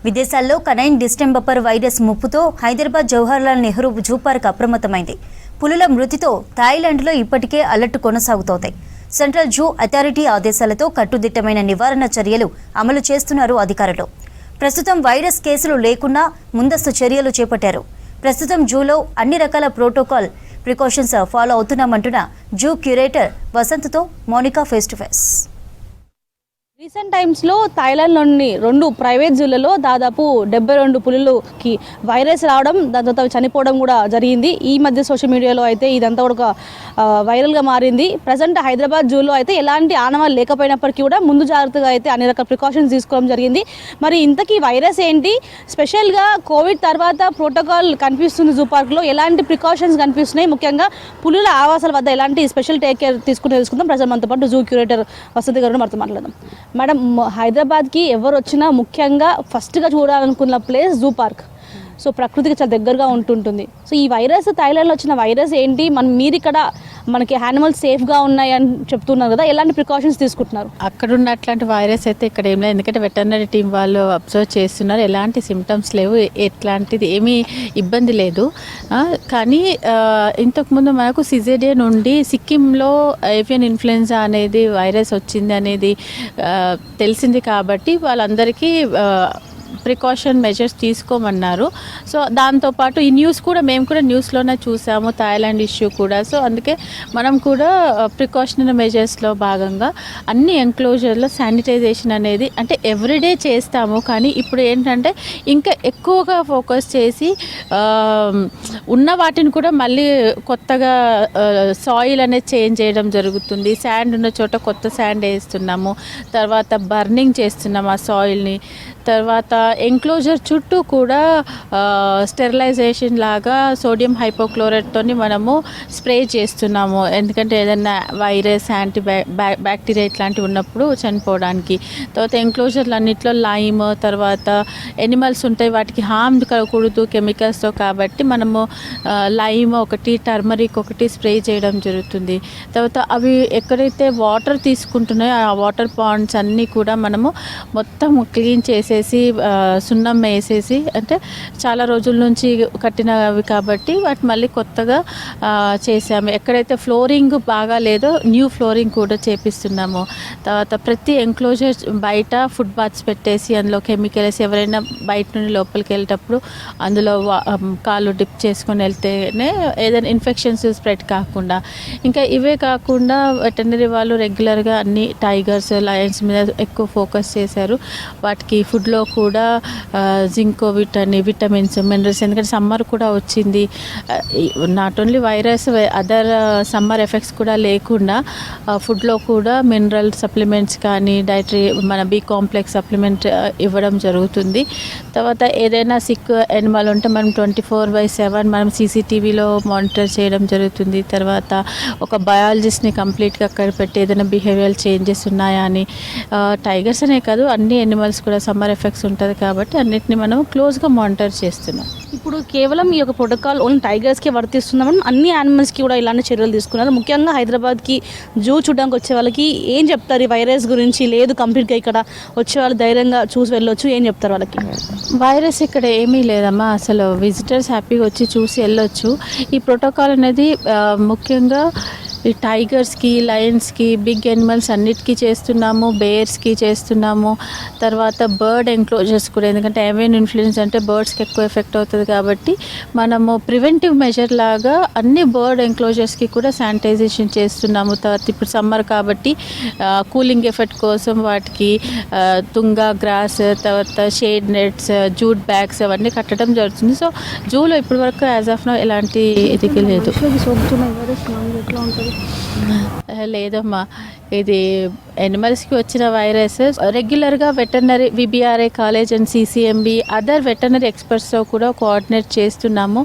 విదేశాల్లో canine distemper virus ముప్పుతో Hyderabad Jawaharlal Nehru zoo park అప్రమత్తమైంది. పులుల మృతితో థాయిలాండ్లో ఇప్పటికే అలర్ట్ కొనసాగుతోంది. సెంట్రల్ జూ అథారిటీ ఆదేశాలతో కట్టుదిట్టమైన నివారణ చర్యలు అమలు చేస్తున్నారు అధికారులు. ప్రస్తుతం వైరస్ కేసులు లేకున్నా ముందస్తు చర్యలు చేపట్టారు. ప్రస్తుతం జూలో అన్ని రకాల ప్రోటోకాల్ ప్రికాషన్స్ ఫాలో అవుతున్నామంటున్న జూ క్యూరేటర్ వసంత్తో Monica face to face. Recent టైమ్స్లో థాయిలాండ్లోని 2 ప్రైవేట్ జూలలో దాదాపు 72 పులులకి వైరస్ రావడం, దాని తర్వాత చనిపోవడం కూడా జరిగింది. ఈ మధ్య సోషల్ మీడియాలో అయితే ఇదంతా కూడా వైరల్గా మారింది. ప్రజెంట్ హైదరాబాద్ జూలో అయితే ఎలాంటి ఆనవాళ్ళు లేకపోయినప్పటికీ కూడా ముందు జాగ్రత్తగా అయితే అన్ని రకాల ప్రికాషన్స్ తీసుకోవడం జరిగింది. మరి ఇంతకీ వైరస్ ఏంటి, స్పెషల్గా కోవిడ్ తర్వాత ప్రోటోకాల్ కనిపిస్తుంది జూ పార్క్లో, ఎలాంటి ప్రికాషన్స్ కనిపిస్తున్నాయి, ముఖ్యంగా పులుల ఆవాసాల వద్ద ఎలాంటి స్పెషల్ టేక్ కేర్ తీసుకుందాం. ప్రజలు మనతో పాటు జూ క్యూరేటర్ వసంత్ గారు మనతో మాట్లాడదాం. మేడం, హైదరాబాద్కి ఎవరు వచ్చినా ముఖ్యంగా ఫస్ట్గా చూడాలనుకున్న ప్లేస్ జూ పార్క్. సో ప్రకృతికి చాలా దగ్గరగా ఉంటుంటుంది. సో ఈ వైరస్, థాయిలాండ్లో వచ్చిన వైరస్ ఏంటి, మీరు ఇక్కడ మనకి యానిమల్స్ సేఫ్గా ఉన్నాయని చెప్తున్నారు కదా, ఎలాంటి ప్రికాషన్స్ తీసుకుంటున్నారు? అక్కడ ఉన్న అట్లాంటి వైరస్ అయితే ఇక్కడ ఏం లేదు, ఎందుకంటే వెటర్నరీ టీం వాళ్ళు అబ్జర్వ్ చేస్తున్నారు. ఎలాంటి సిమ్టమ్స్ లేవు, ఎట్లాంటిది ఏమీ ఇబ్బంది లేదు. కానీ ఇంతకుముందు మనకు సిజేడియా నుండి సిక్కింలో ఏవియన్ ఇన్ఫ్లుయెన్జా అనేది వైరస్ వచ్చింది అనేది తెలిసింది. కాబట్టి వాళ్ళందరికీ ప్రికాషన్ మెజర్స్ తీసుకోమన్నారు. సో దాంతోపాటు ఈ న్యూస్ కూడా మేము కూడా న్యూస్లోనే చూసాము, థాయిలాండ్ ఇష్యూ కూడా. సో అందుకే మనం కూడా ప్రికాషనరీ మెజర్స్లో భాగంగా అన్ని ఎంక్లోజర్లో శానిటైజేషన్ అనేది అంటే ఎవ్రీడే చేస్తాము. కానీ ఇప్పుడు ఏంటంటే ఇంకా ఎక్కువగా ఫోకస్ చేసి ఉన్న వాటిని కూడా మళ్ళీ కొత్తగా సాయిల్ అనేది చేంజ్ చేయడం జరుగుతుంది. శాండ్ ఉన్న చోట కొత్త శాండ్ వేస్తున్నాము, తర్వాత బర్నింగ్ చేస్తున్నాము ఆ సాయిల్ని. తర్వాత ఎంక్లోజర్ చుట్టూ కూడా స్టెరిలైజేషన్ లాగా సోడియం హైపోక్లోరైడ్తో మనము స్ప్రే చేస్తున్నాము. ఎందుకంటే ఏదైనా వైరస్, బ్యాక్టీరియా ఇట్లాంటివి ఉన్నప్పుడు చనిపోవడానికి. తర్వాత ఎంక్లోజర్లు అన్నింటిలో లైమ్, తర్వాత ఎనిమల్స్ ఉంటాయి, వాటికి హార్మ్ కలగకూడదు కెమికల్స్తో. కాబట్టి మనము లైమ్ ఒకటి, టర్మరిక్ ఒకటి స్ప్రే చేయడం జరుగుతుంది. తర్వాత అవి ఎక్కడైతే వాటర్ తీసుకుంటున్నాయో ఆ వాటర్ పాండ్స్ అన్నీ కూడా మనము మొత్తం క్లీన్ చేసేసి సున్నం వేసేసి, అంటే చాలా రోజుల నుంచి కట్టినవి కాబట్టి వాటి మళ్ళీ కొత్తగా చేసాము. ఎక్కడైతే ఫ్లోరింగ్ బాగా లేదో న్యూ ఫ్లోరింగ్ కూడా చేపిస్తున్నాము. తర్వాత ప్రతి ఎంక్లోజర్ బయట ఫుడ్ బాత్స్ పెట్టేసి అందులో కెమికల్స్, ఎవరైనా బయట నుండి లోపలికి వెళ్ళేటప్పుడు అందులో కాళ్ళు డిప్ చేసుకొని వెళ్తేనే ఏదైనా ఇన్ఫెక్షన్స్ స్ప్రెడ్ కాకుండా. ఇంకా ఇవే కాకుండా వెటర్నరీ వాళ్ళు రెగ్యులర్గా అన్ని టైగర్స్, లయన్స్ మీద ఎక్కువ ఫోకస్ చేశారు. వాటికి ఫుడ్లో కూడా జింకో విటమిన్స్, మినరల్స్, ఎందుకంటే సమ్మర్ కూడా వచ్చింది. Not only virus, other summer effects కూడా లేకుండా ఫుడ్లో కూడా మినరల్ సప్లిమెంట్స్ కానీ డైటరీ మన బి కాంప్లెక్స్ సప్లిమెంట్ ఇవ్వడం జరుగుతుంది. తర్వాత ఏదైనా సిక్ ఎనిమల్ ఉంటే మనం 24/7 మనం సీసీటీవీలో మానిటర్ చేయడం జరుగుతుంది. తర్వాత ఒక బయాలజిస్ట్ని కంప్లీట్గా అక్కడ పెట్టి ఏదైనా బిహేవియరల్ చేంజెస్ ఉన్నాయా అని, టైగర్స్ అనే కాదు అన్ని ఎనిమల్స్ కూడా సమ్మర్ ఎఫెక్ట్స్ ఉంటుంది కాబట్టి అన్నిటిని మనం క్లోజ్గా మానిటర్ చేస్తున్నాం. ఇప్పుడు కేవలం ఈ యొక్క ప్రోటోకాల్ ఓన్లీ టైగర్స్కి వర్తిస్తున్నామని అన్ని యానిమల్స్కి కూడా ఇలాంటి చర్యలు తీసుకున్నారు. ముఖ్యంగా హైదరాబాద్కి జూ చూడడానికి వచ్చే వాళ్ళకి ఏం చెప్తారు ఈ వైరస్ గురించి? లేదు కంప్లీట్గా ఇక్కడ వచ్చే వాళ్ళు ధైర్యంగా చూసి వెళ్ళొచ్చు, ఏం చెప్తారు వాళ్ళకి? వైరస్ ఇక్కడ ఏమీ లేదమ్మా, అసలు విజిటర్స్ హ్యాపీగా వచ్చి చూసి వెళ్ళొచ్చు. ఈ ప్రోటోకాల్ అనేది ముఖ్యంగా ఈ టైగర్స్కి, లయన్స్కి, బిగ్ ఎనిమల్స్ అన్నిటికీ చేస్తున్నాము, బేర్స్కి చేస్తున్నాము. తర్వాత బర్డ్ ఎంక్లోజర్స్ కూడా, ఎందుకంటే ఏవియన్ ఇన్ఫ్లుయెన్జా అంటే బర్డ్స్కి ఎక్కువ ఎఫెక్ట్ అవుతుంది కాబట్టి మనము ప్రివెంటివ్ మెజర్ లాగా అన్ని బర్డ్ ఎంక్లోజర్స్కి కూడా శానిటైజేషన్ చేస్తున్నాము. తర్వాత ఇప్పుడు సమ్మర్ కాబట్టి కూలింగ్ ఎఫెక్ట్ కోసం వాటికి తుంగా గ్రాస్, తర్వాత షేడ్ నెట్స్, జూట్ బ్యాగ్స్ అవన్నీ కట్టడం జరుగుతుంది. సో జూలో ఇప్పటి వరకు యాజ్ ఆఫ్ నో ఎలాంటి ఇది లేదు. లేదమ్మా, ఇది ఎనిమల్స్కి వచ్చిన వైరస్ రెగ్యులర్గా veterinary VBRA college and CCMB other veterinary ఎక్స్పర్ట్స్తో కూడా కోఆర్డినేట్ చేస్తున్నాము.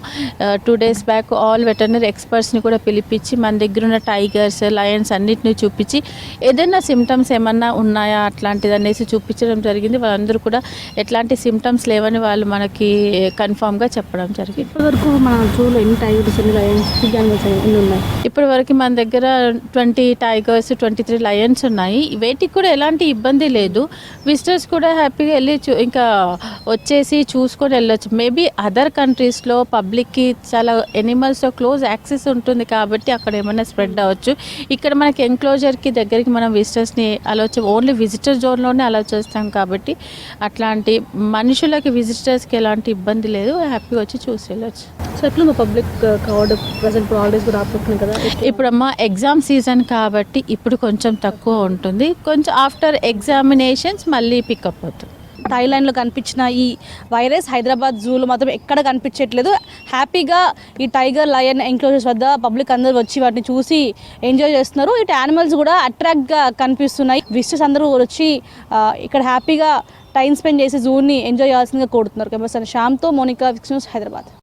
2 days బ్యాక్ ఆల్ వెటర్నరీ ఎక్స్పర్ట్స్ని కూడా పిలిపించి మన దగ్గర ఉన్న టైగర్స్, లయన్స్ అన్నిటిని చూపించి ఏదైనా సిమ్టమ్స్ ఏమన్నా ఉన్నాయా అట్లాంటిది అనేసి చూపించడం జరిగింది. వాళ్ళందరూ కూడా ఎట్లాంటి సిమ్టమ్స్ లేవని వాళ్ళు మనకి కన్ఫామ్గా చెప్పడం జరిగింది. ఇప్పటివరకు మన జూలో ఎన్ని టైగర్స్, ఎన్ని లయన్స్, ఎన్ని ఉన్నాయి? ఇప్పటి వరకు మన దగ్గర 20 20 టైగర్స్ 23 లయన్స్ ఉన్నాయి. వేటికి కూడా ఎలాంటి ఇబ్బంది లేదు. విజిటర్స్ కూడా హ్యాపీగా వెళ్ళి ఇంకా వచ్చేసి చూసుకొని వెళ్ళొచ్చు. మేబీ అదర్ కంట్రీస్లో పబ్లిక్కి చాలా ఎనిమల్స్తో క్లోజ్ యాక్సెస్ ఉంటుంది కాబట్టి అక్కడ ఏమైనా స్ప్రెడ్ అవ్వచ్చు. ఇక్కడ మనకి ఎంక్లోజర్కి దగ్గరికి మనం విజిటర్స్ని అలౌ ఓన్లీ విజిటర్ జోన్లోనే అలౌ చేస్తాం కాబట్టి అట్లాంటి మనుషులకి విజిటర్స్కి ఎలాంటి ఇబ్బంది లేదు. హ్యాపీగా వచ్చి చూసి వెళ్ళొచ్చు. సో ఎట్లా పబ్లిక్ క్రౌడ్ ప్రజెంట్ హాలిడేస్ కూడా ఆపుతుంది కదా, ఇప్పుడమ్మా ఎగ్జామ్ సీజన్ కాబట్టి ఇప్పుడు కొంచెం తక్కువ ఉంటుంది. కొంచెం ఆఫ్టర్ ఎగ్జామినేషన్స్ మళ్ళీ పికప్ అవుతుంది. థాయిలాండ్లో కనిపించిన ఈ వైరస్ హైదరాబాద్ జూలో మాత్రం ఎక్కడ కనిపించట్లేదు. హ్యాపీగా ఈ టైగర్ లయన్ ఎంక్లోజర్స్ వద్ద పబ్లిక్ అందరూ వచ్చి వాటిని చూసి ఎంజాయ్ చేస్తున్నారు. ఇటు యానిమల్స్ కూడా అట్రాక్ట్గా కనిపిస్తున్నాయి. విజిటర్స్ అందరూ వచ్చి ఇక్కడ హ్యాపీగా టైం స్పెండ్ చేసి జూని ఎంజాయ్ చేయాల్సిందిగా కోరుతున్నారు. కెమెరా శ్యామ్తో మోనికా, విక్స్ న్యూస్, హైదరాబాద్.